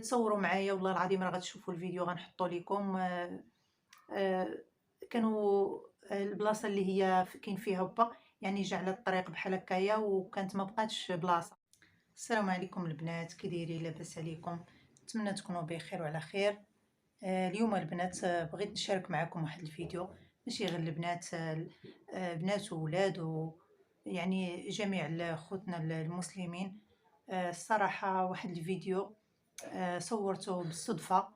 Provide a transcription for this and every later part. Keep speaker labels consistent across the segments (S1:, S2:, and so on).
S1: تصوروا معايا والله العظيم راه غتشوفوا الفيديو غنحطو لكم. كانوا البلاصه اللي هي كاين فيها با، يعني جا على الطريق بحال هكايا وكانت ما بقاتش بلاصه. السلام عليكم البنات، كي دايرين؟ لاباس عليكم؟ نتمنى تكونوا بخير وعلى خير. اليوم البنات بغيت نشارك معكم واحد الفيديو، ماشي غير البنات، بنات وولاد يعني جميع خوتنا المسلمين. الصراحه واحد الفيديو صورته بالصدفه.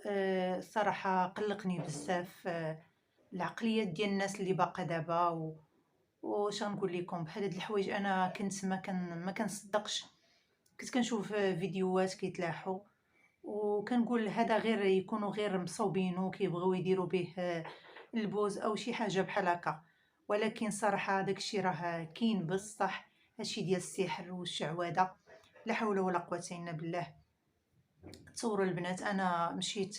S1: الصراحه قلقني بزاف، العقليات ديال الناس اللي باقا دابا واش غنقول لكم بحال هاد الحوايج. انا كنت ما كنصدقش، كنت كنشوف فيديوهات كيتلاحوا وكنقول هذا غير يكونوا غير مصوبين وكيبغيو يديروا به البوز او شي حاجه بحال هكا. ولكن صراحه داكشي راه كاين بصح، هادشي ديال السحر والشعوذه، لا حول ولا قوه الا بالله. تصوروا البنات، انا مشيت،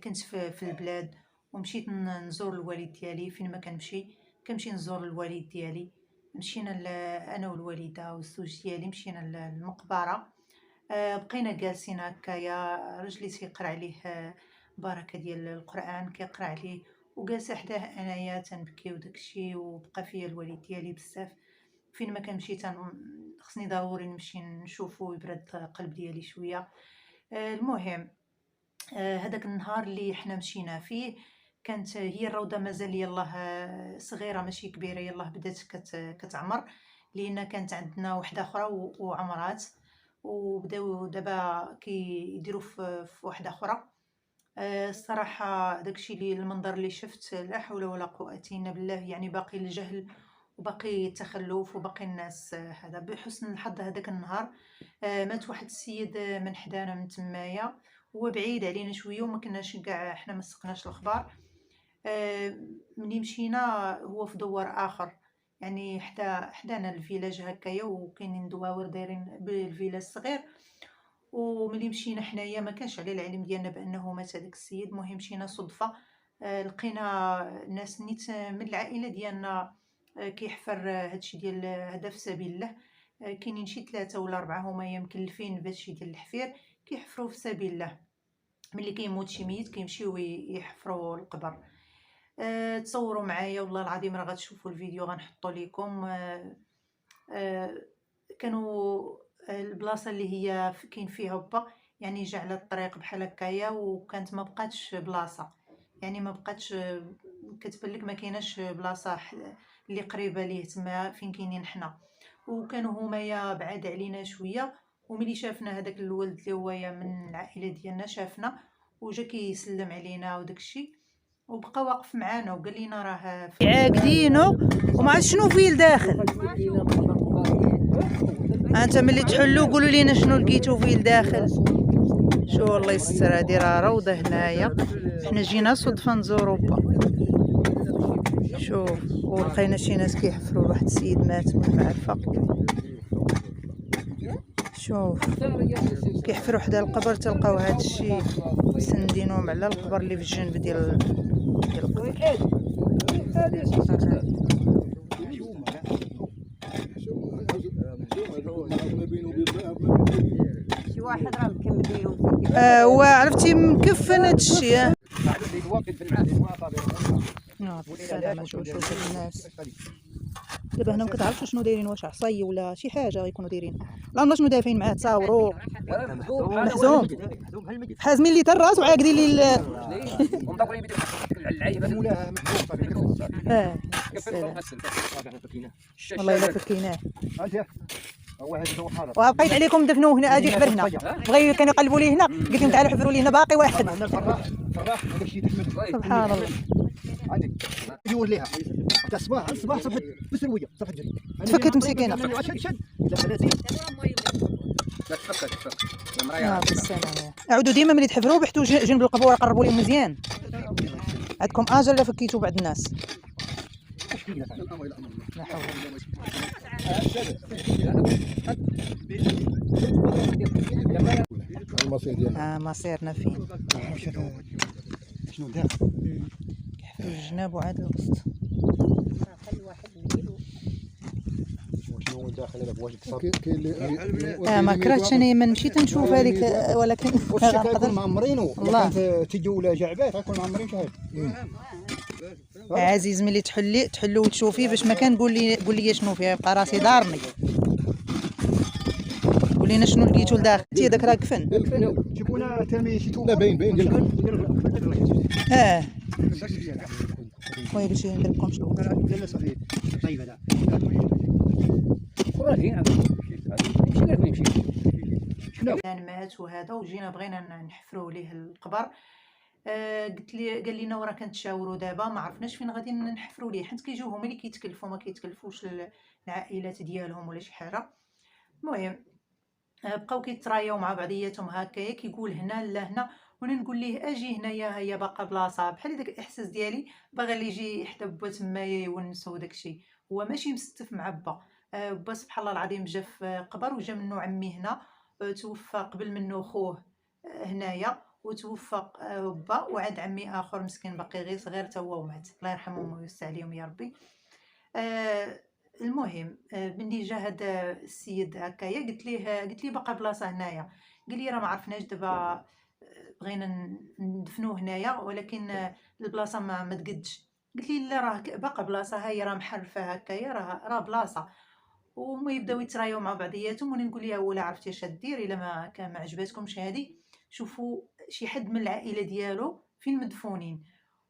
S1: كنت في البلاد ومشيت نزور الوالد ديالي. فين ما كنمشي نزور الوالد ديالي. مشينا انا والوالده والزوج ديالي، مشينا للمقبره. بقينا جالسين هكايا، رجلي تيقرا عليه بركه ديال القران كيقرا عليه، وجالسه حداه انايا تنبكي وداكشي، وبقى فيا الوالد ديالي بزاف. فين ما كنمشي خصني ضروري نمشي نشوفو يبرد القلب ديالي شويه. المهم، هذاك النهار اللي حنا مشينا فيه كانت هي الروضه مازال يلاه صغيره ماشي كبيره، يلاه بدات كتعمر، لان كانت عندنا وحده اخرى وعمرات، وبداو دابا كيديروا في وحده اخرى. الصراحه داكشي اللي المنظر اللي شفت، لا حول ولا قوه الا بالله. يعني باقي الجهل وباقي التخلف وباقي الناس. هذا بحسن الحظ هذاك النهار مات واحد السيد من حدانا من تمايا، هو بعيد علينا شويه وما كناش كاع حنا ما سقناش الاخبار. ملي مشينا هو في دوار اخر، يعني حدانا الفيلاج هكايا، وكاينين دواور دايرين بالفيلاج الصغير. وملي مشينا حنايا ما كانش على العلم ديالنا بانه مات هذاك السيد. المهم مشينا صدفه، لقينا ناس نيت من العائله ديالنا كيحفر هادشي ديال هذا في سبيل الله. كاينين شي 3 ولا 4 هما مكلفين بهادشي ديال الحفير، كيحفروا في سبيل الله. ملي كيموت شي ميت كيمشيو يحفروا القبر. تصوروا معايا والله العظيم راه غتشوفوا الفيديو غنحطو لكم. كانوا البلاصه اللي هي كاين فيها با، يعني جا على الطريق بحال هكايا وكانت ما بقاتش بلاصه، يعني ما بقاتش، كتبان لك ما كايناش بلاصه اللي قريبه ليه تما فين كاينين حنا. وكانوا هما بعاد علينا شويه. وملي شافنا هذاك الولد اللي هو من العائله ديالنا شافنا وجا كيسلم علينا وداكشي، وبقى واقف معانا وقال لنا راه عاقدينو وما عرفت شنو فيه لداخل. انت ملي تحلوا قولوا لينا شنو لقيتو فيه لداخل. شو الله يستر، هادي راه روضه هنايا، حنا جينا صدفه نزورو با. شوف، ولقينا شي ناس كيحفروا لواحد السيد مات من المعرفه. شوف كيحفروا حدا القبر، تلقاو هذا الشيء مسندينهم على القبر اللي في الجنب ديال القبر.
S2: شي واحد راه مكمل لهم
S1: وعرفتي مكفن هذا الشيء. السلامة. شوف الناس دابا هنا ما كتعرفش شنو دايرين، واش عصاي ولا شي حاجه غيكونوا دايرين، لا عمرنا شنو دافعين معاه. تصاوروا محزوم حازمين لي الراس وعاقدين لي والله الا فكيناه. وبقيت عليكم دفنوه هنا، اجي حفر هنا، بغاو كانوا يقلبوا لي هنا، قلت لهم تعالوا حفروا لي هنا، باقي واحد. سبحان الله.
S3: يقول ليها الصباح صفت بسرويه صفت جري
S1: تفكت مسكينه.
S3: شد لا خلاتي
S4: لا تفكر
S1: بالسلامه. عودوا ديما ملي تحفروا بحثوا جنب القبور، قربوا لي مزيان. عندكم اجر لا فكيتوا بعض الناس. لا حول.
S3: المصير ديالنا
S1: مصيرنا فين؟
S3: شنو داخل
S1: كيحفروا الجناب وعاد الوسط.
S3: شنو
S4: داخل هنا بواش قصب.
S3: كاين اللي
S1: ما كرهتش انا ما مشيت نشوف هذيك، ولكن
S3: واش كيكون
S1: غنقدر
S3: معمرينو
S1: والله.
S3: كانت تيجي ولا جعبات غيكون معمرين شحال.
S1: عزيز ملي تحلو وتشوفي باش ما كان قول لي شنو فيها، يبقى راسي دارني. قول لنا شنو لقيتو لداخل. انت داك راه كفن.
S3: تيكون تامي شي
S4: لا باين ديال
S1: خويا باش ندير لكم شنو
S3: لا صافي طيب هذا
S1: كان مات وهذا، وجينا بغينا نحفروا ليه القبر. قال لنا ورا كنتشاوروا دابا ما عرفناش فين غادي نحفروا ليه، حيت كيجيو هما اللي كيتكلفوا، ما كيتكلفوش العائلات ديالهم ولا شي حاجه. المهم بقاو كيتراياو مع بعضياتهم هكايا، كيقول هنا لا هنا، وانا نقول ليه اجي هنايا، هي باقا بلاصه، بحال داك الاحساس ديالي باغي اللي يجي حدا با تمايا يونسو داكشي. هو ماشي مستف مع با، با سبحان الله العظيم جا في قبر، وجا منو عمي هنا، توفى قبل منو خوه هنايا، وتوفى با، وعاد عمي اخر مسكين باقي غير صغير تا هو ومات، الله يرحمهم ويوسع عليهم يا ربي. المهم ملي جا هذا السيد هكايا قلت ليه باقا بلاصه هنايا. قال لي راه ما عرفناش دابا، بغينا ندفنوه هنايا ولكن البلاصه ما تقدش. قلت لي لا راه باقا بلاصه، هاي راه محرفه هكايا، راه بلاصه. وهما يبداو يترايو مع بعضياتهم، وانا نقول لها ولا عرفتي اش دير الا ما كان ما عجباتكمش هذه، شوفوا شي حد من العائله ديالو فين مدفونين.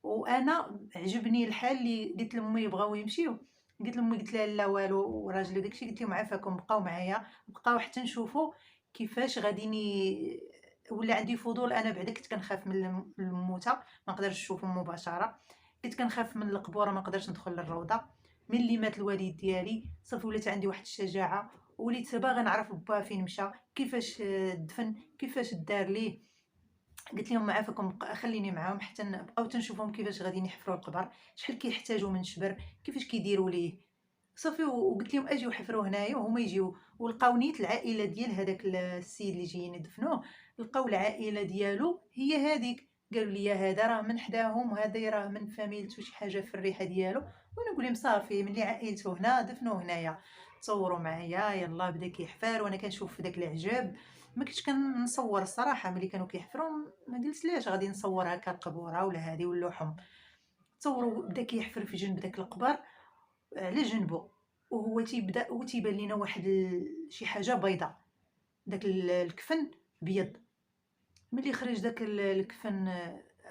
S1: وانا عجبني الحال اللي قلت لامي بغاو يمشيو، قلت لامي قلت لها لا والو، وراجلي داكشي قلت لهم عافاكم بقاو معايا، بقاو حتى نشوفوا كيفاش غادي ولا عندي فضول. انا بعدا كنت كنخاف من الموتى، ما نقدرش نشوفهم مباشره، كنت كنخاف من القبوره، ما نقدرش ندخل للروضه. ملي مات الوالد ديالي صافي ولات عندي واحد الشجاعه، وليت باغا نعرف با فين مشى، كيفاش دفن، كيفاش دار ليه. قلت لهم عافاكم خليني معاهم حتى نبقاو تنشوفهم كيفاش غادي يحفروا القبر، شحال كيحتاجوا من شبر، كيفاش كيديروا ليه. صافي وقلت لهم اجيو حفروا هنايا، وهما يجيو، ولقاو نيت العائله ديال هذاك السيد اللي جايين يدفنوه، لقاو العائله ديالو هي هذيك. قالوا لي هذا راه من حداهم، وهذا راه من فاميلته شي حاجه في الريحه ديالو. وانا نقول لهم صافي ملي عائلته هنا دفنوه هنايا. تصوروا معايا، يلا بدا كيحفر وانا كنشوف في داك العجب. ما كنتش كنصور الصراحه ملي كانوا كيحفروا، ما قلت لاش غادي نصور هكا القبوره ولا هذه واللحم. تصوروا بدا كيحفر في جنب داك القبر على جنبه، وهو تيبدا وتيبان لينا واحد شي حاجه بيضاء، داك الكفن بيض. ملي خرج داك الكفن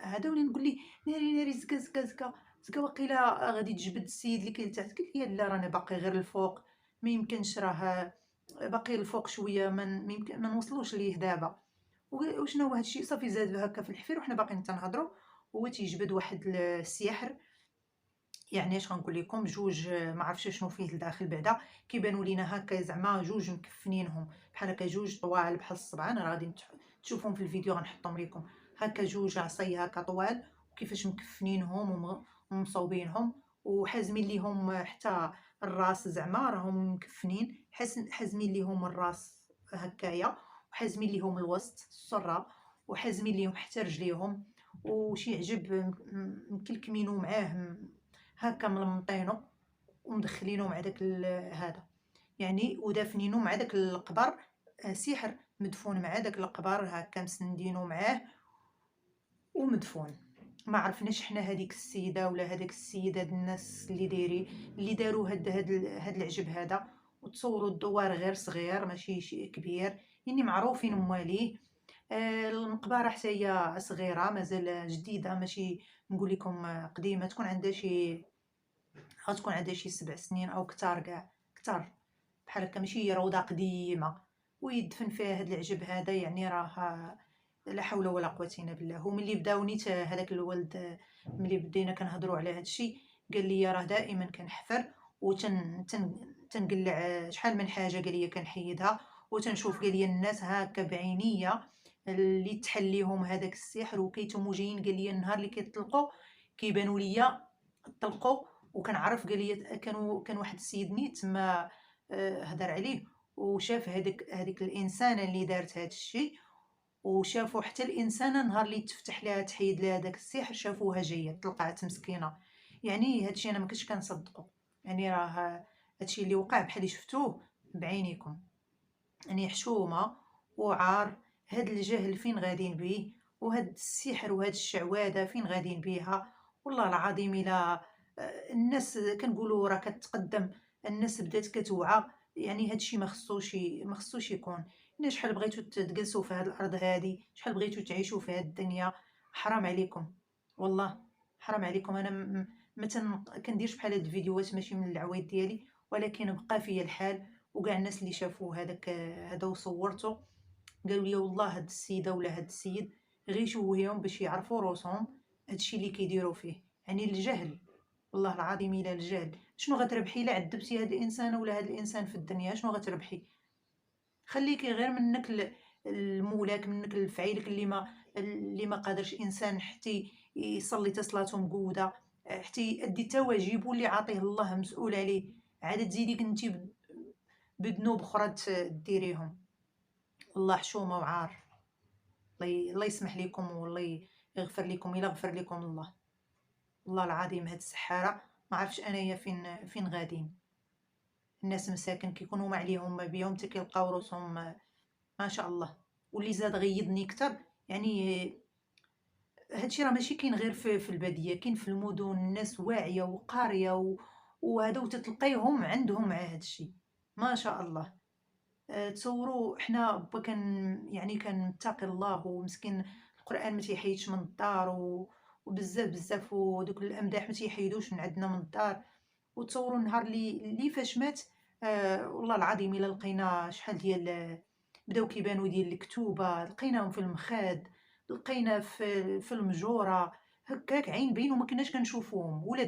S1: هذا، ولي نقول لي ناري ناري زكا زكا زكا زكا، واقيلا غادي تجبد السيد اللي كاين لتحت. قلت لي لا رانا باقي غير الفوق، ما يمكنش، راه باقي الفوق شويه، ما نوصلوش ليه دابا. وشنو هو هادشي؟ صافي زاد هكا في الحفير وحنا باقيين تنهضروا، هو تيجبد واحد السياحر، يعني اش غنقول لكم، جوج ما عرفتش شنو فيه لداخل بعدا، كيبانوا لينا هكا زعما جوج مكفنينهم بحال هكا، جوج طوال بحال الصبعان، راه غادي تشوفوهم في الفيديو غنحطهم لكم، هكا جوج عصي هكا طوال، وكيفاش مكفنينهم ومصوبينهم، وحازمين ليهم حتى الراس، زعما راهم مكفنين، حازمين ليهم الراس هكايا، وحازمين ليهم الوسط السره، وحازمين ليهم حتى رجليهم، وشي عجب مكلكمينو معاه هكا ملمطينو، ومدخلينو مع داك هذا يعني، ودافنينو مع داك القبر. سحر مدفون مع داك القبر هكا، مسندينو معاه ومدفون. ما عرفناش حنا هذيك السيده ولا هذاك السيد، هاد الناس اللي داروا هاد العجب هذا. وتصوروا الدوار غير صغير ماشي شي كبير، يعني معروفين مواليه. المقبره حتى هي صغيره مازال جديده، ماشي نقول لكم قديمه، غتكون عندها شي 7 سنين او كتار، كاع كتار بحال هكا، ماشي روضه قديمه. ويدفن فيها هاد العجب هذا، يعني راه لا حول ولا قوه الا بالله. وملي بداو نيت هذاك الولد، ملي بدينا كنهضروا على هذا الشيء، قال لي راه دائما كنحفر تنقلع شحال من حاجه، قال لي كنحيدها وتنشوف، قال لي الناس هكا بعينيا اللي تحليهم هذاك السحر وكيتمو جايين، قال لي النهار اللي كيطلقوا كيبانوا ليا طلقوا. وكنعرف قال لي كان واحد السيد نيت تما هضر عليه، وشاف هذيك الانسانه اللي دارت هذا الشيء، وشافوا حتى الانسانه نهار اللي تفتح لها تحيد لها داك السحر، شافوها جايه طلقات مسكينه. يعني هذا الشيء انا ما كنتش كنصدقه، يعني راه هذا الشيء اللي وقع بحال اللي شفتوه بعينيكم. يعني حشومه وعار هاد الجهل فين غادين بيه، وهاد السحر وهاد الشعوذه فين غادين بيها. والله العظيم الا الناس كنقولوا راه كتقدم، الناس بدات كتوعى، يعني هادشي ما خصوش يكون. يعني شحال بغيتو تجلسوا في هاد الارض هادي، شحال بغيتو تعيشوا في هاد الدنيا، حرام عليكم. والله حرام عليكم. انا ما كنديرش بحال هاد الفيديوهات ماشي من العوايد ديالي، ولكن بقى فيا الحال. وكاع الناس اللي شافوا هذا وصورته قالوا لي والله هاد السيده ولا هاد السيد غير شوهيهم باش يعرفوا روسهم هادشي اللي كيديروا فيه. يعني الجهل، والله العظيم الا الجهل. شنو غتربحي الا عذبتي هاد الانسان ولا هاد الانسان في الدنيا؟ شنو غتربحي؟ خليكي غير منك المولاك، منك الفعيلك اللي ما قادرش انسان حتى يصلي تصلاته مقوده، حتى يأدي تا واجبو اللي عاطيه الله مسؤول عليه، عاد تزيدي كنتي بذنوب اخرى ديريهم. والله حشومه وعار. الله يسمح لكم والله يغفر لكم الا غفر لكم الله. والله العظيم هاد السحاره ما عرفتش انايا فين غادين. الناس مساكن كيكونوا ما عليهم ما بيهم حتى كيلقاو روسهم ما شاء الله. واللي زاد غيظني اكثر، يعني هادشي راه ماشي كاين غير في الباديه، كاين في المدن. الناس واعيه وقاريه وهذا وتتلقيهم عندهم مع هادشي ما شاء الله. تصوروا حنا با يعني كان متقي الله ومسكين، القرآن ما تيحيدش من الدار وبزاف بزاف، ودوك الامداح ما تيحيدوش من عندنا من الدار. وتصوروا النهار اللي فاش مات، والله العظيم الا لقينا شحال ديال بداو كيبانوا ديال الكتوبه، لقيناهم في المخاد، لقينا في المجوره، هكاك عين بين وما كناش كنشوفوهم. ولا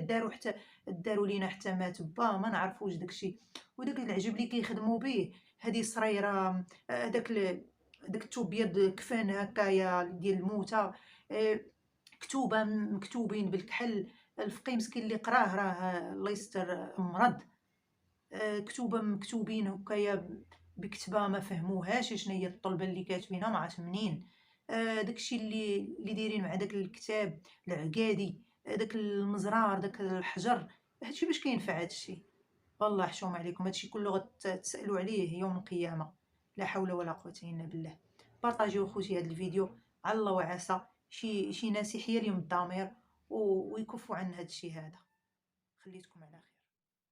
S1: داروا لينا حتى مات با ما نعرفوش داكشي. وداك العجب اللي كيخدموا به، هذه صريره، داك الثوب بيض كفان هكايا ديال الموتى، كتوبه مكتوبين بالكحل. الفقيه مسكين اللي قراه راه الله يستر مرض. كتوبه مكتوبين هكايا بكتبه ما فهموهاش شنو هي الطلبه اللي كاتبينها ما عرفت منين. داكشي اللي دايرين مع داك الكتاب العقادي، داك المزرار داك الحجر، هادشي باش كينفع هادشي؟ والله حشوم عليكم. هادشي كله غتسألوا عليه يوم القيامة. لا حول ولا قوة إلا بالله. بارطاجيو خوتي هذا الفيديو، على الله وعسى شي ناس يحيا لهم الضمير ويكفوا عن هادشي هذا. خليتكم على خير.